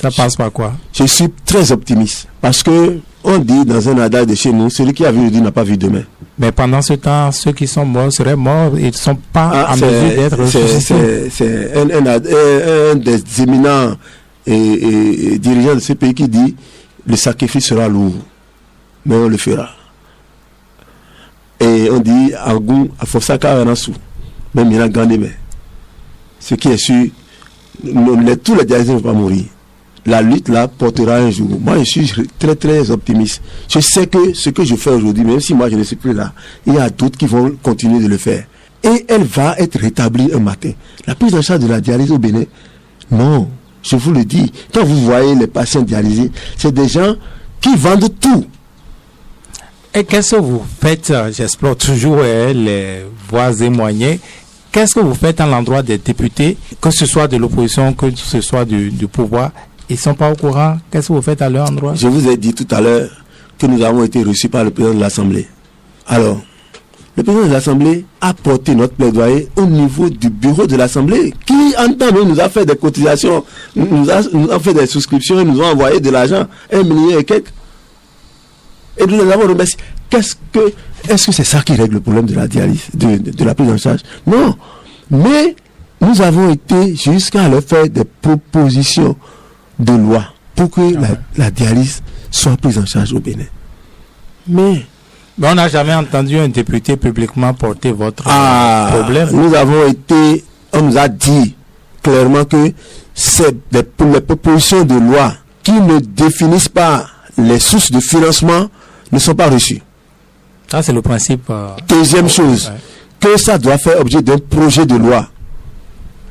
Ça passe par quoi? Je suis très optimiste parce que on dit dans un adage de chez nous, celui qui a vu aujourd'hui n'a pas vu demain. Mais pendant ce temps, ceux qui sont morts seraient morts, ils ne sont pas en mesure d'être ressuscités. C'est un des éminents et dirigeants de ce pays qui dit le sacrifice sera lourd, mais on le fera. Et on dit Agou a Fosaka Anasu, même il a gagné. Ce qui est sûr, tous les dialysés ne vont pas mourir. La lutte là portera un jour. Moi, je suis très très optimiste. Je sais que ce que je fais aujourd'hui, même si moi je ne suis plus là, il y a d'autres qui vont continuer de le faire. Et elle va être rétablie un matin. La prise en charge de la dialyse au Bénin, non, je vous le dis. Quand vous voyez les patients dialysés, c'est des gens qui vendent tout. Et qu'est-ce que vous faites? J'explore toujours les voies et moyens. Qu'est-ce que vous faites à l'endroit des députés, que ce soit de l'opposition, que ce soit du pouvoir? Ils ne sont pas au courant. Qu'est-ce que vous faites à leur endroit? Je vous ai dit tout à l'heure que nous avons été reçus par le président de l'Assemblée. Alors, le président de l'Assemblée a porté notre plaidoyer au niveau du bureau de l'Assemblée, qui en temps nous a fait des cotisations, nous a fait des souscriptions et nous a envoyé de l'argent, 1 million et quelques. Et nous les avons remerciés. Est-ce que c'est ça qui règle le problème de la dialyse, de la prise en charge? Non. Mais nous avons été jusqu'à leur faire des propositions de loi pour que la dialyse soit prise en charge au Bénin. Mais on n'a jamais entendu un député publiquement porter votre problème. On nous a dit clairement que c'est les propositions de loi qui ne définissent pas les sources de financement ne sont pas reçues. Ça, c'est le principe. Deuxième chose, que ça doit faire objet d'un projet de loi.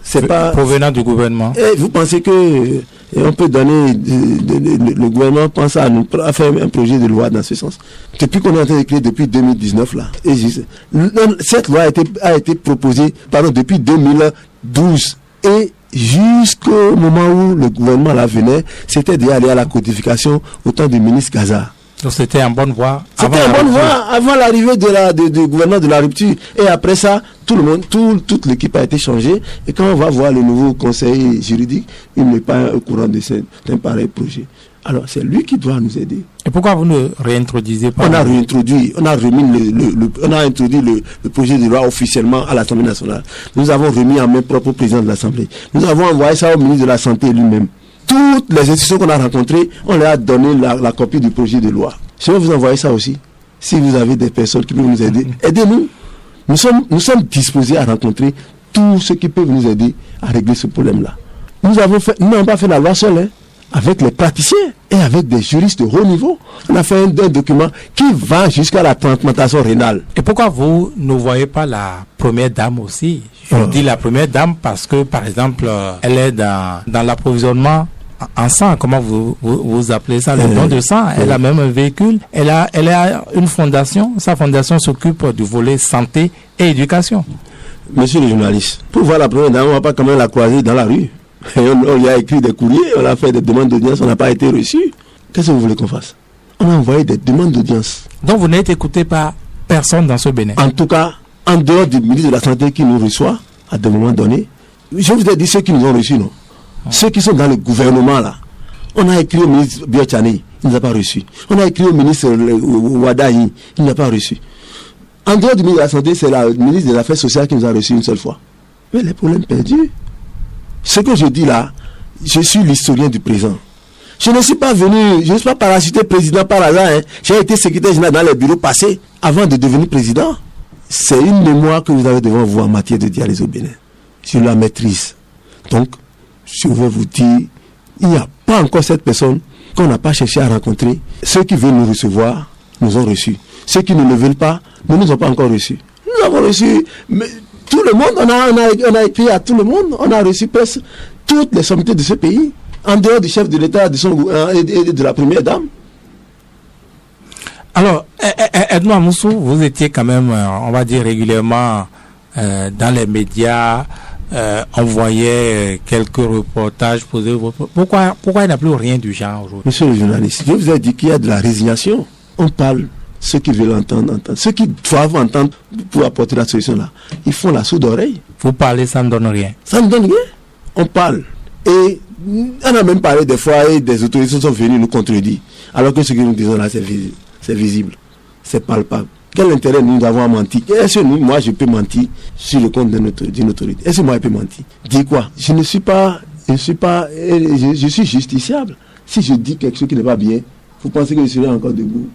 C'est pas provenant du gouvernement. Et vous pensez que on peut donner, le gouvernement pense à faire un projet de loi dans ce sens. Depuis qu'on est en train d'écrire depuis 2019 là, et cette loi a été proposée depuis 2012 et jusqu'au moment où le gouvernement la venait, c'était d'aller à la codification au temps du ministre Gaza. Donc c'était en bonne voie. C'était en bonne voie avant l'arrivée du gouvernement de la rupture. Et après ça, toute l'équipe a été changée. Et quand on va voir le nouveau conseil juridique, il n'est pas au courant d'un pareil projet. Alors c'est lui qui doit nous aider. Et pourquoi vous ne réintroduisez pas? On a introduit le projet de loi officiellement à l'Assemblée nationale. Nous avons remis en main propre au président de l'Assemblée. Nous avons envoyé ça au ministre de la Santé lui-même. Toutes les institutions qu'on a rencontrées, on leur a donné la copie du projet de loi. Je vais vous envoyer ça aussi. Si vous avez des personnes qui peuvent nous aider, aidez-nous. Nous sommes disposés à rencontrer tous ceux qui peuvent nous aider à régler ce problème-là. Nous n'avons pas fait la loi seule, avec les praticiens et avec des juristes de haut niveau. On a fait un document qui va jusqu'à la transplantation rénale. Et pourquoi vous ne voyez pas la première dame aussi? Je dis la première dame parce que, par exemple, elle est dans l'approvisionnement en sang. Comment vous appelez ça? Le don de sang. Elle a même un véhicule. Elle a une fondation. Sa fondation s'occupe du volet santé et éducation. Monsieur le journaliste, pour voir la première dame, on ne va pas quand même la croiser dans la rue. Et on lui a écrit des courriers, on a fait des demandes d'audience, on n'a pas été reçu. Qu'est-ce que vous voulez qu'on fasse? On a envoyé des demandes d'audience. Donc vous n'êtes écouté par personne dans ce Bénin? En tout cas, en dehors du ministre de la Santé qui nous reçoit à des moments donnés, je vous ai dit ceux qui nous ont reçus, non? Ceux qui sont dans le gouvernement là. On a écrit au ministre Biochani, il ne nous a pas reçu. On a écrit au ministre Wadahi, il n'a pas reçu. En dehors du ministre de la Santé, c'est le ministre des Affaires sociales qui nous a reçus une seule fois. Mais les problèmes perdus. Ce que je dis là, je suis l'historien du présent. Je ne suis pas venu, je ne suis pas parachuté président par hasard. Hein. J'ai été secrétaire général dans les bureaux passés avant de devenir président. C'est une mémoire que vous avez devant vous en matière de dialyse au Bénin. Je la maîtrise. Donc, je vais vous dire, il n'y a pas encore cette personne qu'on n'a pas cherché à rencontrer. Ceux qui veulent nous recevoir, nous ont reçus. Ceux qui ne le veulent pas, ne nous ont pas encore reçus. Nous avons reçu mais, tout le monde, on a écrit à tout le monde, on a reçu presque toutes les sommités de ce pays, en dehors du chef de l'État et de la première dame. Alors, Edmond Amoussou, vous étiez quand même, on va dire régulièrement dans les médias, on voyait quelques reportages posés. Pourquoi il n'y a plus rien du genre aujourd'hui? Monsieur le journaliste, je vous ai dit qu'il y a de la résignation. On parle, ceux qui veulent entendre. Ceux qui doivent entendre pour apporter la solution là, ils font la sourde oreille. Vous parlez, ça ne donne rien. Ça ne donne rien. On parle. Et on a même parlé des fois et des autorités sont venues nous contredire. Alors que ce que nous disons là, c'est visible. C'est palpable. Quel intérêt nous avons à mentir? Est-ce que moi je peux mentir sur le compte d'une autorité? Est-ce que moi je peux mentir? Dis quoi? Je suis justiciable. Si je dis quelque chose qui n'est pas bien, vous pensez que je serai encore debout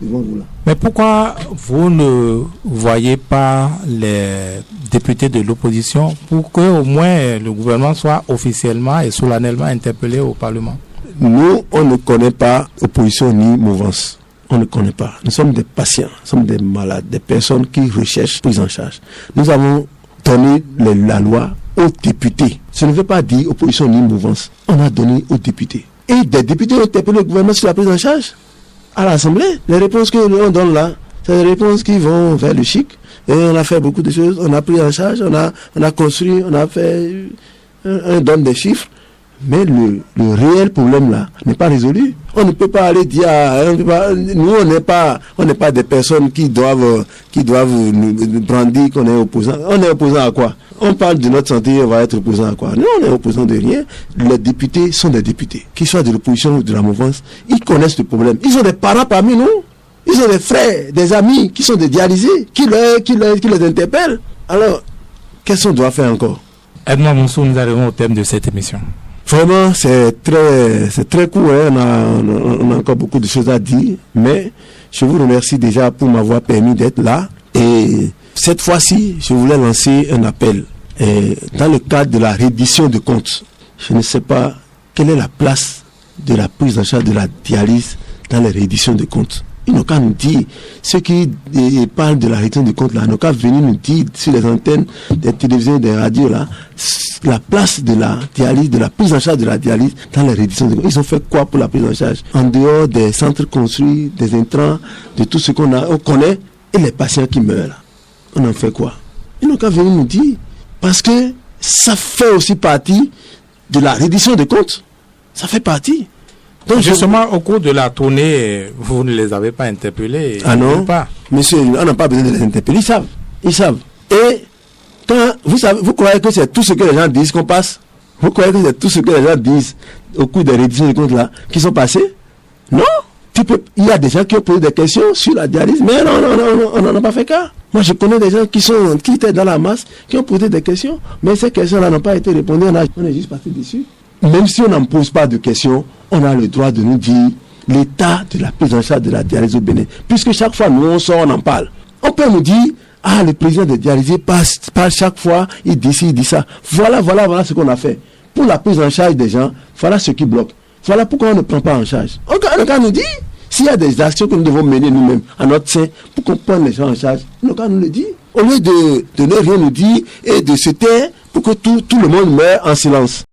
devant vous là? Mais pourquoi vous ne voyez pas les députés de l'opposition pour que au moins le gouvernement soit officiellement et solennellement interpellé au Parlement? Nous, on ne connaît pas opposition ni mouvance. On ne connaît pas. Nous sommes des patients, nous sommes des malades, des personnes qui recherchent prise en charge. Nous avons donné la loi aux députés. Je ne veux pas dire opposition ni mouvance. On a donné aux députés. Et des députés ont interpellé le gouvernement sur la prise en charge à l'Assemblée. Les réponses que l'on donne là, c'est des réponses qui vont vers le chic. Et on a fait beaucoup de choses. On a pris en charge, on a construit, on a fait, on donne des chiffres. Mais le réel problème là n'est pas résolu. On ne peut pas aller dire, nous on n'est pas des personnes qui doivent nous brandir qu'on est opposant. On est opposant à quoi? On parle de notre santé, on va être opposant à quoi? Nous on est opposant de rien. Les députés sont des députés, qu'ils soient de l'opposition ou de la mouvance, ils connaissent le problème. Ils ont des parents parmi nous, ils ont des frères, des amis qui sont des dialysés, qui les interpellent. Alors, qu'est-ce qu'on doit faire encore? Edmond Amoussou, nous arrivons au thème de cette émission. Vraiment, c'est très court, hein. On a encore beaucoup de choses à dire, mais je vous remercie déjà pour m'avoir permis d'être là. Et cette fois-ci, je voulais lancer un appel. Et dans le cadre de la reddition de comptes, je ne sais pas quelle est la place de la prise en charge de la dialyse dans les redditions de comptes. Ils n'ont qu'à nous dire, ceux qui parlent de la reddition de comptes là, ils n'ont qu'à venir nous dire sur les antennes des télévisions, des radios là, la place de la dialyse, de la prise en charge de la dialyse dans les redditions de comptes. Ils ont fait quoi pour la prise en charge? En dehors des centres construits, des intrants, de tout ce on connaît, et les patients qui meurent là. On en fait quoi? Ils n'ont qu'à venir nous dire, parce que ça fait aussi partie de la reddition de comptes. Ça fait partie. Donc justement, au cours de la tournée, vous ne les avez pas interpellés? Ah non, pas. Monsieur, on n'a pas besoin de les interpeller. Ils savent. Et quand vous croyez que c'est tout ce que les gens disent qu'on passe? Vous croyez que c'est tout ce que les gens disent au cours des redditions de comptes là qui sont passés? Non. Il y a des gens qui ont posé des questions sur la dialyse, mais non, on n'en a pas fait cas. Moi, je connais des gens qui étaient dans la masse, qui ont posé des questions, mais ces questions-là n'ont pas été répondues. On est juste passé dessus. Même si on n'en pose pas de questions, on a le droit de nous dire l'état de la prise en charge de la dialyse au Bénin. Puisque chaque fois, nous, on sort, on en parle. On peut nous dire, le président de dialysés parle chaque fois, il dit ci, il dit ça. Voilà ce qu'on a fait. Pour la prise en charge des gens, voilà ce qui bloque. Voilà pourquoi on ne prend pas en charge. On peut nous dire, s'il y a des actions que nous devons mener nous-mêmes à notre sein pour qu'on prenne les gens en charge, on peut nous le dire. Au lieu de ne rien nous dire et de se taire pour que tout le monde meure en silence.